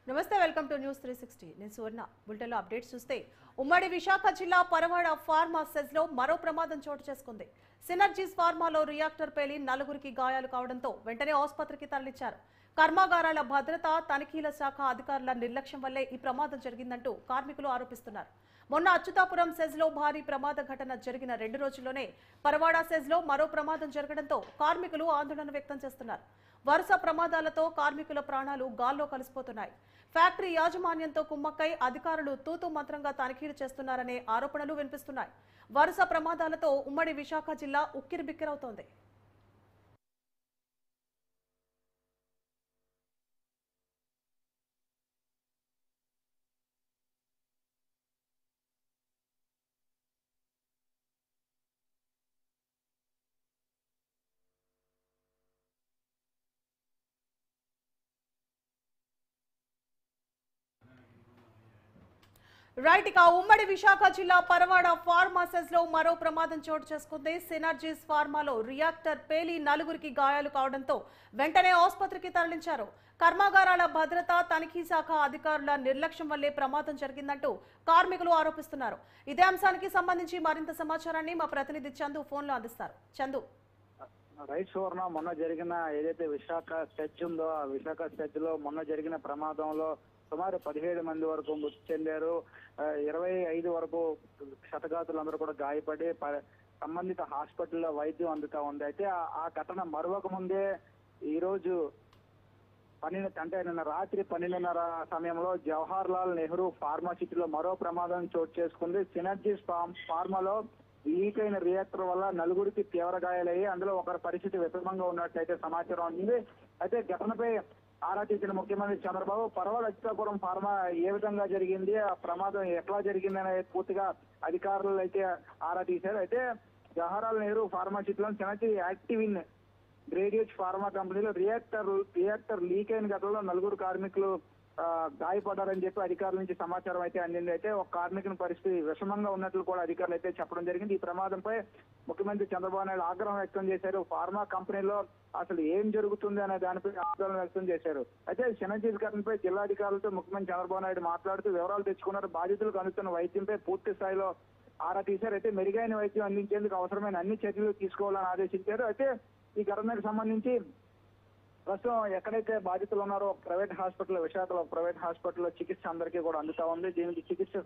నమస్తే, welcome to news 360. నేను సువర్ణ. బులెటిన్లో అప్డేట్స్ చూస్తే ఉమ్మడి విశాఖ జిల్లా పరవాడ ఫార్మా సెజ్ లో మరో ప్రమాదం చోటు చేసుకుంది. సినర్జీస్ ఫార్మాలో రియాక్టర్ పేలి 4గురికి గాయాలు కావడంతో వెంటనే ఆసుపత్రికి తరలించారు. కర్మాగారాల భద్రత తనిఖీల శాఖ అధికారుల నిర్లక్ష్యం వల్లే ఈ ప్రమాదం జరిగిందంటూ కార్మికులు ఆరోపిస్తున్నారు. మొన్న అచ్యుతాపురం సెజ్ లో భారీ ప్రమాద ఘటన జరిగిన 2 రోజుల్లోనే పరవాడ సెజ్ లో మరో ప్రమాదం జరగడంతో కార్మికులు ఆందోళన వ్యక్తం చేస్తున్నారు. వరుస ప్రమాదాలతో కార్మికుల ప్రాణాలు గాల్లో కలిసిపోతున్నాయి. ఫ్యాక్టరీ యాజమాన్యంతో కుమ్మక్కై అధికారులు తూతూ మంత్రంగా తనిఖీలు చేస్తున్నారనే ఆరోపణలు వినిపిస్తున్నాయి. వరుస ప్రమాదాలతో ఉమ్మడి విశాఖ జిల్లా ఉక్కిరిబిక్కిరవుతోంది. రైట్, ఇక ఉమ్మడి విశాఖ జిల్లా పరవాడ ఫార్మాసెస్ లో మరో ప్రమాదం చోటు చేసుకుంది. సినర్జీస్ ఫార్మాలో రియాక్టర్ పేలి 4గురికి గాయాలు కావడంతో వెంటనే ఆసుపత్రికి తరలించారు. కర్మాగారాల భద్రత తనిఖీ శాఖ అధికారుల నిర్లక్ష్యం వల్లే ప్రమాదం జరిగిందంటూ కార్మికులు ఆరోపిస్తున్నారు. ఇదే అంశానికి సంబంధించి మరింత సమాచారాన్ని మా ప్రతినిధి చందు ఫోన్లో అందిస్తారు. చందు. రైట్ సువర్ణ, మొన్న జరిగిన ఏదైతే విశాఖ సెజ్ ఉందో ఆ విశాఖ సెజ్ లో మొన్న జరిగిన ప్రమాదంలో సుమారు 17 మంది వరకు మృతి చెందారు. 25 వరకు క్షతగాతులందరూ కూడా గాయపడి సంబంధిత హాస్పిటల్లో వైద్యం అందుతా ఉంది. అయితే ఆ ఘటన మరొక ముందే ఈ రోజు నిన్న రాత్రి 12:30 సమయంలో జవహర్ లాల్ నెహ్రూ ఫార్మాసిటీలో మరో ప్రమాదం చోటు చేసుకుంది. సినర్జీస్ ఫార్మాలో లీక్ అయిన రియాక్టర్ వల్ల 4గురికి తీవ్ర గాయాలయ్యి అందులో ఒకరి పరిస్థితి విషమంగా ఉన్నట్లయితే సమాచారం ఉంది. అయితే ఘటనపై ఆరా తీసిన ముఖ్యమంత్రి చంద్రబాబు పరవాడ అచ్యుతాపురం ఫార్మా ఏ విధంగా జరిగింది, ఆ ప్రమాదం ఎట్లా జరిగింది అనేది పూర్తిగా అధికారులు అయితే ఆరా తీశారు. అయితే జవహర్లాల్ నెహ్రూ ఫార్మాసిటీలో సినర్జీ యాక్టివిన్ గ్రేడియట్ ఫార్మా కంపెనీలో రియాక్టర్ లీక్ అయిన ఘటనలో 4గురు కార్మికులు గాయపడ్డారని చెప్పి అధికారుల నుంచి సమాచారం అయితే అందింది. అయితే ఒక కార్మికుని పరిస్థితి విషమంగా ఉన్నట్లు కూడా అధికారులు అయితే చెప్పడం జరిగింది. ఈ ప్రమాదంపై ముఖ్యమంత్రి చంద్రబాబు నాయుడు ఆగ్రహం వ్యక్తం చేశారు. ఫార్మా కంపెనీలో అసలు ఏం జరుగుతుంది అనే దానిపై ఆందోళన వ్యక్తం చేశారు. అయితే సినర్జీస్ ఘటనపై జిల్లాధికారులతో ముఖ్యమంత్రి చంద్రబాబు నాయుడు మాట్లాడుతూ వివరాలు తెచ్చుకున్నారు. బాధితులకు అందుతున్న వైద్యంపై పూర్తి స్థాయిలో ఆరా తీశారు. అయితే మెరుగైన వైద్యం అందించేందుకు అవసరమైన అన్ని చర్యలు తీసుకోవాలని ఆదేశించారు. అయితే ఈ ఘటనకు సంబంధించి ప్రస్తుతం ఎక్కడైతే బాధితులు ఉన్నారో ప్రైవేట్ హాస్పిటల్, విశాఖలో ప్రైవేట్ హాస్పిటల్లో చికిత్స అందరికీ కూడా అందుతా ఉంది. దీనికి చికిత్స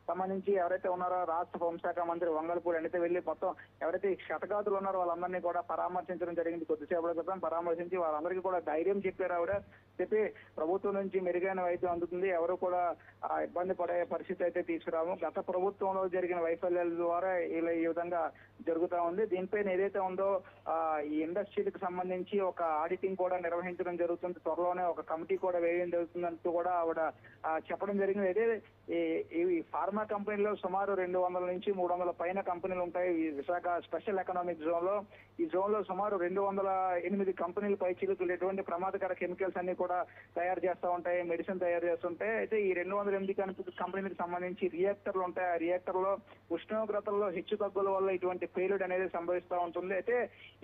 సంబంధించి ఎవరైతే ఉన్నారో రాష్ట్ర హోంశాఖ మంత్రి వంగల్పూడి అనిత వెళ్లి మొత్తం ఎవరైతే క్షతగాతులు ఉన్నారో వాళ్ళందరినీ కూడా పరామర్శించడం జరిగింది. కొద్దిసేపటి క్రితం పరామర్శించి వాళ్ళందరికీ కూడా ధైర్యం చెప్పారు. చెప్పి ప్రభుత్వం నుంచి మెరుగైన వైద్యం అందుతుంది, ఎవరు కూడా ఇబ్బంది పడే పరిస్థితి అయితే తీసుకురాము. గత ప్రభుత్వంలో జరిగిన వైఫల్యాల ద్వారా ఇలా ఈ విధంగా జరుగుతా ఉంది. దీనిపైన ఏదైతే ఉందో ఈ ఇండస్ట్రీకి సంబంధించి ఒక ఆడిటింగ్ కూడా నిర్వహించడం జరుగుతుంది. త్వరలోనే ఒక కమిటీ కూడా వేయడం జరుగుతుందంటూ కూడా ఆవిడ చెప్పడం జరిగింది. అయితే ఈ ఫార్మా కంపెనీలో సుమారు 200 నుంచి 300 పైన కంపెనీలు ఉంటాయి. ఈ విశాఖ స్పెషల్ ఎకనామిక్ జోన్ లో ఈ జోన్ లో సుమారు 208 కంపెనీలు పై చిలుకులు ఎటువంటి ప్రమాదకర కెమికల్స్ అన్ని కూడా తయారు చేస్తూ ఉంటాయి, మెడిసిన్ తయారు చేస్తుంటాయి. అయితే ఈ 208 కంపెనీలకు సంబంధించి రియాక్టర్లు ఉంటాయి. ఆ రియాక్టర్ లో ఉష్ణోగ్రతల్లో హెచ్చు తగ్గుల వల్ల ఇటువంటి పేలుడు అనేది సంభవిస్తూ ఉంటుంది. అయితే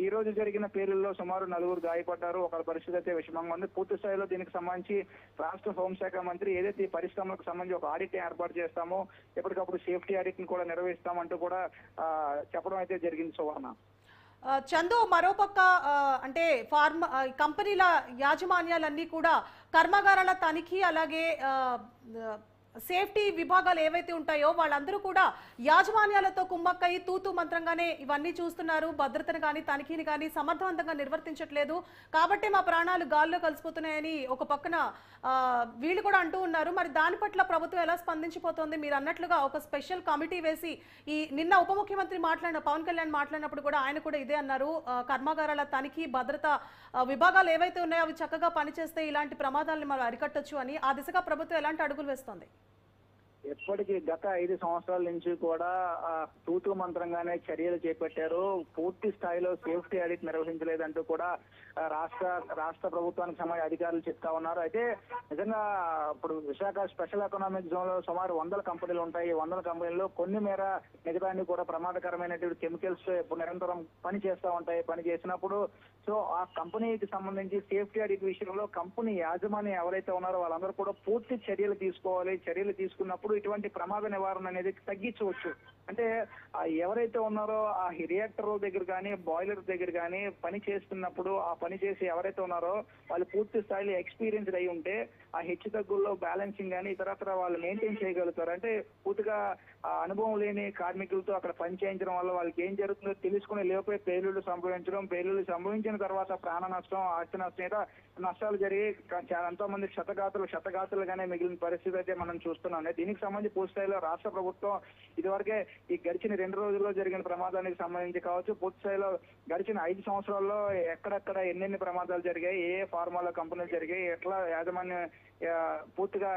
ఈ రోజు జరిగిన పేలుల్లో సుమారు 4గురు గాయపడ్డారు. ఒకరి పరిస్థితి అయితే విషమంగా ఉంది. పూర్తి స్థాయిలో దీనికి సంబంధించి రాష్ట్ర హోంశాఖ మంత్రి ఏదైతే ఈ పరిశ్రమలకు సంబంధించి ఒక ఆడిట్ ఏర్పాటు చేస్తామో, ఎప్పటికప్పుడు సేఫ్టీ ఆడిట్ ని కూడా నిర్వహిస్తామంటూ కూడా చెప్పడం అయితే జరిగింది. సువర్ణ. చందు, మరోపక్క అంటే ఫార్మా కంపెనీల యాజమాన్యాలన్నీ కూడా కర్మాగారాల తనిఖీ అలాగే సేఫ్టీ విభాగాలు ఏవైతే ఉంటాయో వాళ్ళందరూ కూడా యాజమాన్యాలతో కుమ్మక్కయి తూతూ మంత్రంగానే ఇవన్నీ చూస్తున్నారు. భద్రతను కానీ తనిఖీని కానీ సమర్థవంతంగా నిర్వర్తించట్లేదు, కాబట్టి మా ప్రాణాలు గాల్లో కలిసిపోతున్నాయని ఒక పక్కన వీళ్ళు కూడా అంటూ ఉన్నారు. మరి దాని పట్ల ప్రభుత్వం ఎలా స్పందించిపోతుంది? మీరు అన్నట్లుగా ఒక స్పెషల్ కమిటీ వేసి నిన్న ఉప ముఖ్యమంత్రి పవన్ కళ్యాణ్ మాట్లాడినప్పుడు కూడా ఆయన కూడా ఇదే అన్నారు. కర్మాగారాల తనిఖీ భద్రత విభాగాలు ఏవైతే ఉన్నాయో అవి చక్కగా పనిచేస్తే ఇలాంటి ప్రమాదాలను మనం అరికట్టొచ్చు అని. ఆ దిశగా ప్రభుత్వం ఎలాంటి అడుగులు వేస్తోంది? ఎప్పటికీ గత 5 సంవత్సరాల నుంచి కూడా తూతూ మంత్రంగానే చర్యలు చేపట్టారు. పూర్తి స్థాయిలో సేఫ్టీ ఆడిట్ నిర్వహించలేదంటూ కూడా రాష్ట్ర ప్రభుత్వానికి సంబంధించిన అధికారులు చెప్తా ఉన్నారు. అయితే నిజంగా ఇప్పుడు విశాఖ స్పెషల్ ఎకనామిక్ జోన్ లో సుమారు 100 కంపెనీలు ఉంటాయి. 100 కంపెనీల్లో కొన్ని మేర మిగతాన్ని కూడా ప్రమాదకరమైనటువంటి కెమికల్స్ నిరంతరం పని చేస్తూ ఉంటాయి. పని చేసినప్పుడు సో ఆ కంపెనీకి సంబంధించి సేఫ్టీ ఆడిట్ విషయంలో కంపెనీ యాజమాన్యం ఎవరైతే ఉన్నారో వాళ్ళందరూ కూడా పూర్తి చర్యలు తీసుకోవాలి. చర్యలు తీసుకున్నప్పుడు ఇటువంటి ప్రమాద నివారణ అనేది తగ్గించవచ్చు. అంటే ఎవరైతే ఉన్నారో ఆ రియాక్టర్ దగ్గర కానీ బాయిలర్ దగ్గర కానీ పని చేస్తున్నప్పుడు ఆ పని చేసి ఎవరైతే ఉన్నారో వాళ్ళు పూర్తి స్థాయిలో ఎక్స్పీరియన్స్డ్ అయి ఉంటే ఆ హెచ్చు తగ్గుల్లో బ్యాలెన్సింగ్ కానీ ఇతరత్ర వాళ్ళు మెయింటైన్ చేయగలుగుతారు. అంటే పూర్తిగా అనుభవం లేని కార్మికులతో అక్కడ పని చేయించడం వల్ల వాళ్ళకి ఏం జరుగుతుందో తెలుసుకునే లేకపోతే పేలుళ్లు సంభవించిన తర్వాత ప్రాణ నష్టం, ఆస్తి నష్టం, నష్టాలు జరిగి ఎంతో మంది శతగాతులుగానే మిగిలిన పరిస్థితి అయితే మనం చూస్తున్నాం. దీనికి సంబంధించి పూర్తి స్థాయిలో రాష్ట్ర ప్రభుత్వం ఇదివరకే ఈ గడిచిన 2 రోజుల్లో జరిగిన ప్రమాదానికి సంబంధించి కావచ్చు, పూర్తి స్థాయిలో గడిచిన 5 సంవత్సరాల్లో ఎక్కడెక్కడ ఎన్నెన్ని ప్రమాదాలు జరిగాయి, ఏ ఫార్మాలో కంపెనీలు జరిగాయి, ఎట్లా యాజమాన్యం పూర్తిగా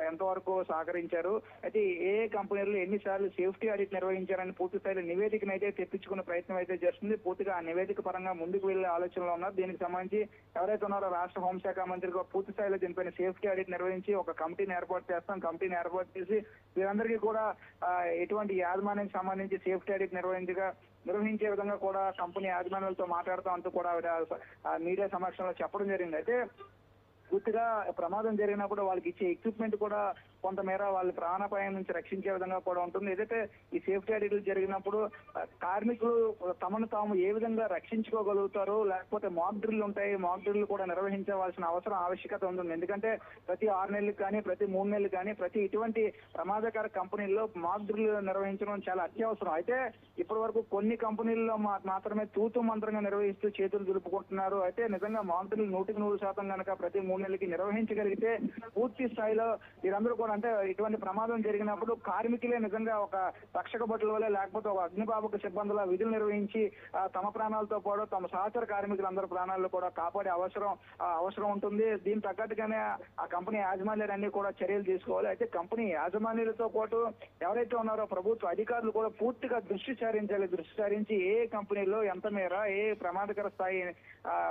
ఎంతవరకు సహకరించారు, అయితే ఏ కంపెనీలు ఎన్నిసార్లు సేఫ్టీ ఆడిట్ నిర్వహించారని పూర్తి స్థాయిలో నివేదికను అయితే తెప్పించుకునే ప్రయత్నం అయితే చేస్తుంది. పూర్తిగా ఆ నివేదిక పరంగా ముందుకు వెళ్లే ఆలోచనలో ఉన్నారు. దీనికి సంబంధించి ఎవరైతే ఉన్నారో రాష్ట్ర హోంశాఖ మంత్రిగా పూర్తి స్థాయిలో దీనిపైన సేఫ్టీ ఆడిట్ నిర్వహించి ఒక కమిటీని ఏర్పాటు చేస్తాం. కమిటీని ఏర్పాటు చేసి వీరందరికీ కూడా ఎటువంటి యాజమాన్యానికి సంబంధించి సేఫ్టీ ఆడిట్ నిర్వహించే విధంగా కూడా కంపెనీ యాజమాన్యాలతో మాట్లాడుతాం అంటూ కూడా మీడియా సమక్షంలో చెప్పడం జరిగింది. అయితే పూర్తిగా ప్రమాదం జరిగినప్పుడు వాళ్ళకి ఇచ్చే ఎక్విప్మెంట్ కూడా కొంతమేర వాళ్ళ ప్రాణాపాయం నుంచి రక్షించే విధంగా కూడా ఉంటుంది. ఏదైతే ఈ సేఫ్టీ ఆడిట్లు జరిగినప్పుడు కార్మికులు తమను తాము ఏ విధంగా రక్షించుకోగలుగుతారు, లేకపోతే మాక్ డ్రిల్ ఉంటాయి, మాక్ డ్రిల్ కూడా నిర్వహించవలసిన ఆవశ్యకత ఉంటుంది. ఎందుకంటే ప్రతి 6 నెలలకు కానీ ప్రతి 3 నెలలకు కానీ ప్రతి ఇటువంటి ప్రమాదకర కంపెనీల్లో మాక్ డ్రిల్ నిర్వహించడం చాలా అత్యవసరం. అయితే ఇప్పటి వరకు కొన్ని కంపెనీల్లో మాత్రమే తూతు మంత్రంగా నిర్వహిస్తూ చేతులు దులుపుకుంటున్నారు. అయితే నిజంగా మాక్ డ్రిల్ 100% కనుక ప్రతి 3 నెలలకి నిర్వహించగలిగితే పూర్తి స్థాయిలో వీరందరూ కూడా అంటే ఇటువంటి ప్రమాదం జరిగినప్పుడు కార్మికులే నిజంగా ఒక రక్షక భటుల వల్ల లేకపోతే ఒక అగ్నిబాబుక సిబ్బందుల విధులు నిర్వహించి తమ ప్రాణాలతో పాటు తమ సహచర కార్మికులందరి ప్రాణాలను కూడా కాపాడే అవసరం ఉంటుంది. దీని తగ్గట్టుగానే ఆ కంపెనీ యాజమాన్యాలన్నీ కూడా చర్యలు తీసుకోవాలి. అయితే కంపెనీ యాజమాన్యాలతో పాటు ఎవరైతే ఉన్నారో ప్రభుత్వ అధికారులు కూడా పూర్తిగా దృష్టి సారించి ఏ కంపెనీలో ఎంత మేర ఏ ప్రమాదకర స్థాయి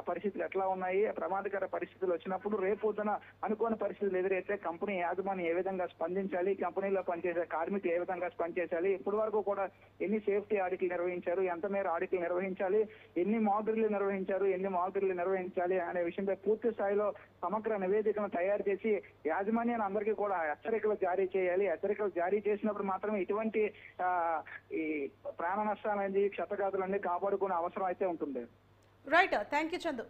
పరిస్థితులు ఎట్లా ఉన్నాయి, ప్రమాదకర పరిస్థితులు వచ్చినప్పుడు రేపొద్దున అనుకోని పరిస్థితులు ఎదురైతే కంపెనీ యాజమాన్యం ఏ విధంగా స్పందించాలి, కంపెనీలో పనిచేసే కార్మికులు ఏ విధంగా స్పందించాలి, ఇప్పటి వరకు కూడా ఎన్ని సేఫ్టీ ఆడిట్లు నిర్వహించారు, ఎంత మేర ఆడిట్లు నిర్వహించాలి, ఎన్ని మాక్ డ్రిల్లు నిర్వహించాలి అనే విషయంపై పూర్తి స్థాయిలో సమగ్ర నివేదికను తయారు చేసి యాజమాన్యాన్ని అందరికీ కూడా హెచ్చరికలు జారీ చేయాలి. హెచ్చరికలు జారీ చేసినప్పుడు మాత్రమే ఇటువంటి ఈ ప్రాణ నష్టాలనేది క్షతగాతులన్నీ కాపాడుకునే అవసరం అయితే ఉంటుంది. Right, thank you Chandu.